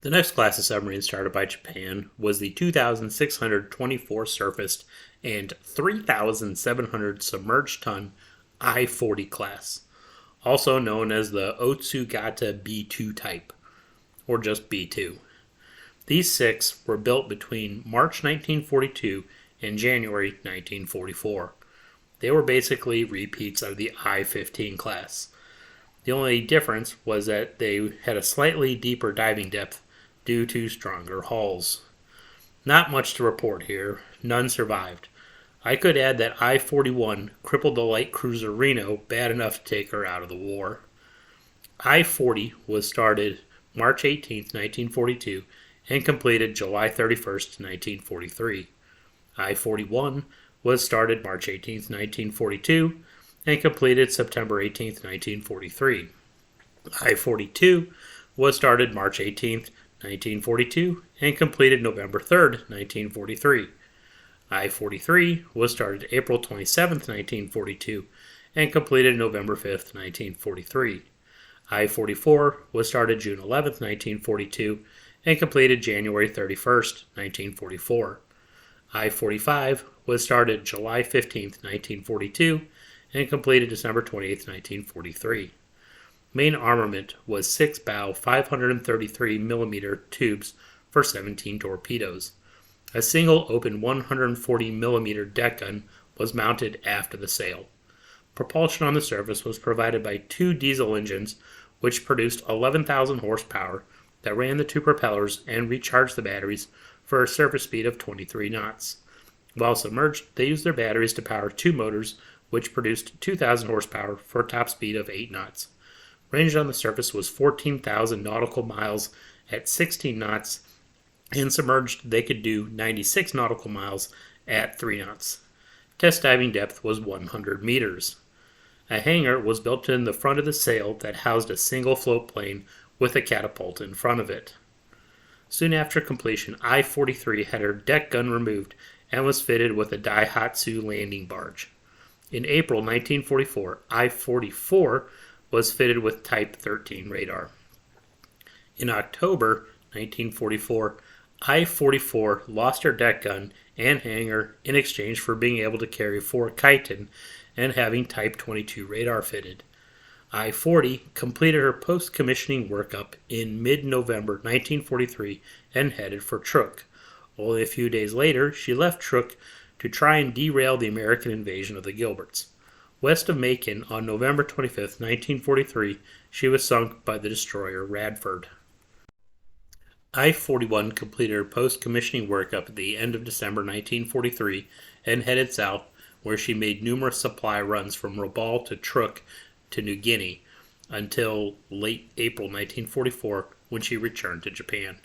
The next class of submarines started by Japan was the 2,624 surfaced and 3,700 submerged ton I-40 class, also known as the Otsu-Gata B2 type, or just B2. These six were built between March 1942 and January 1944. They were basically repeats of the I-15 class. The only difference was that they had a slightly deeper diving depth due to stronger hulls. Not much to report here. None survived. I could add that I-41 crippled the light cruiser Reno bad enough to take her out of the war. I-40 was started March 18, 1942 and completed July 31st, 1943. I-41 was started March 18, 1942 and completed September 18, 1943. I-42 was started March 18, 1942 and completed November 3rd, 1943. I-43 was started April 27, 1942 and completed November 5th, 1943. I-44 was started June 11, 1942 and completed January 31st, 1944. I-45 was started July 15, 1942 and completed December 28, 1943. Main armament was 6 bow 533 mm tubes for 17 torpedoes. A single open 140 mm deck gun was mounted after the sail. Propulsion on the surface was provided by two diesel engines which produced 11,000 horsepower that ran the two propellers and recharged the batteries for a surface speed of 23 knots. While submerged, they used their batteries to power two motors which produced 2,000 horsepower for a top speed of 8 knots. Range on the surface was 14,000 nautical miles at 16 knots, and submerged they could do 96 nautical miles at 3 knots. Test diving depth was 100 meters. A hangar was built in the front of the sail that housed a single float plane with a catapult in front of it. Soon after completion, I-43 had her deck gun removed and was fitted with a Daihatsu landing barge. In April 1944, I-44 was fitted with Type 13 radar. In October 1944, I-44 lost her deck gun and hangar in exchange for being able to carry 4 chitin and having Type 22 radar fitted. I-40 completed her post-commissioning workup in mid-November 1943 and headed for Truk. Only a few days later, she left Truk to try and derail the American invasion of the Gilberts. West of Macon on November 25, 1943, she was sunk by the destroyer Radford. I-41 completed her post-commissioning workup at the end of December 1943 and headed south, where she made numerous supply runs from Rabaul to Truk to New Guinea until late April 1944 when she returned to Japan.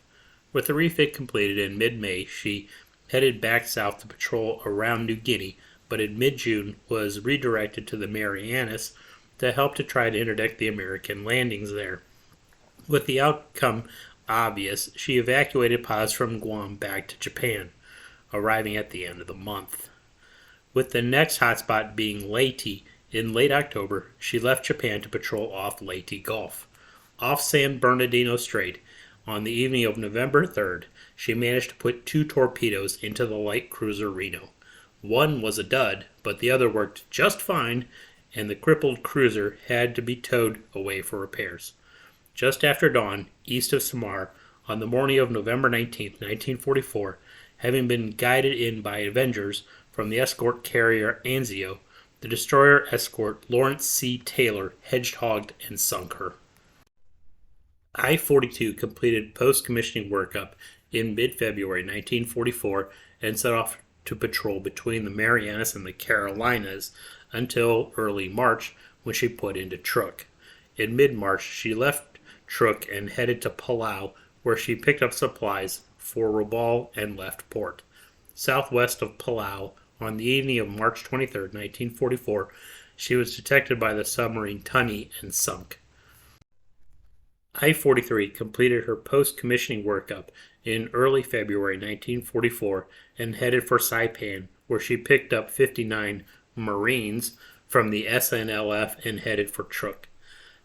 With the refit completed in mid-May, she headed back south to patrol around New Guinea, but in mid-June was redirected to the Marianas to help to try to interdict the American landings there. With the outcome obvious, she evacuated pods from Guam back to Japan, arriving at the end of the month. With the next hotspot being Leyte, in late October, she left Japan to patrol off Leyte Gulf. Off San Bernardino Strait, on the evening of November 3rd, she managed to put 2 torpedoes into the light cruiser Reno. One was a dud, but the other worked just fine, and the crippled cruiser had to be towed away for repairs. Just after dawn, east of Samar, on the morning of November 19, 1944, having been guided in by Avengers from the escort carrier Anzio, the destroyer escort Lawrence C. Taylor hedgehogged and sunk her. I-42 completed post-commissioning workup in mid-February 1944 and set off to patrol between the Marianas and the Carolinas until early March when she put into Truk. In mid-March, she left Truk and headed to Palau, where she picked up supplies for Rabaul and left port. Southwest of Palau, on the evening of March 23, 1944, she was detected by the submarine Tunny and sunk. I-43 completed her post-commissioning workup in early February 1944 and headed for Saipan, where she picked up 59 Marines from the SNLF and headed for Truk.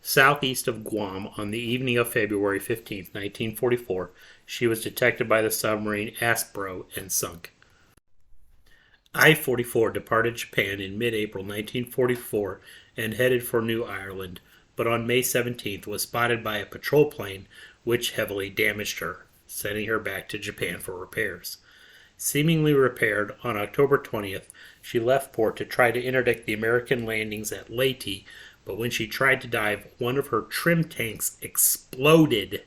Southeast of Guam on the evening of February 15, 1944, she was detected by the submarine Aspro and sunk. I-44 departed Japan in mid-April 1944 and headed for New Ireland, but on May 17th was spotted by a patrol plane which heavily damaged her, sending her back to Japan for repairs. Seemingly repaired, on October 20th, she left port to try to interdict the American landings at Leyte, but when she tried to dive, one of her trim tanks exploded,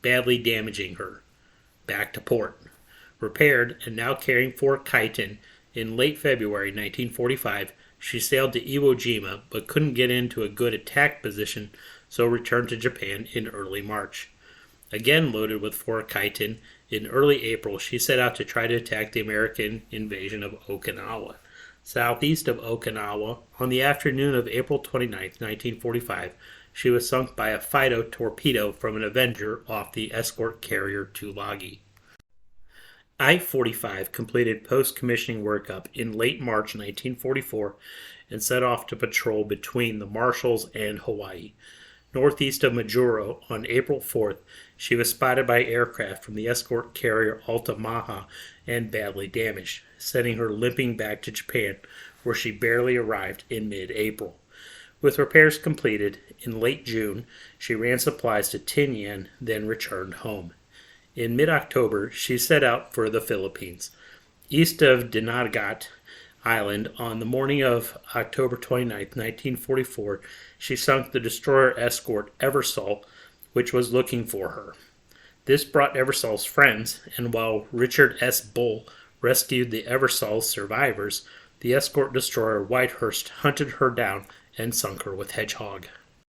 badly damaging her. Back to port. Repaired and now carrying Fort Kaiton, in late February 1945, she sailed to Iwo Jima but couldn't get into a good attack position, so returned to Japan in early March. Again loaded with Fort Kaiton, in early April she set out to try to attack the American invasion of Okinawa. Southeast of Okinawa, on the afternoon of April 29, 1945, she was sunk by a Fido torpedo from an Avenger off the escort carrier Tulagi. I-45 completed post-commissioning workup in late March 1944 and set off to patrol between the Marshalls and Hawaii. Northeast of Majuro, on April 4th, she was spotted by aircraft from the escort carrier Altamaha and badly damaged, sending her limping back to Japan, where she barely arrived in mid-April. With repairs completed, in late June, she ran supplies to Tinian, then returned home. In mid-October, she set out for the Philippines. East of Dinagat Island, on the morning of October 29, 1944, she sunk the destroyer escort Eversole, which was looking for her. This brought Eversole's friends, and while Richard S. Bull rescued the Eversole's survivors, the escort destroyer Whitehurst hunted her down and sunk her with Hedgehog.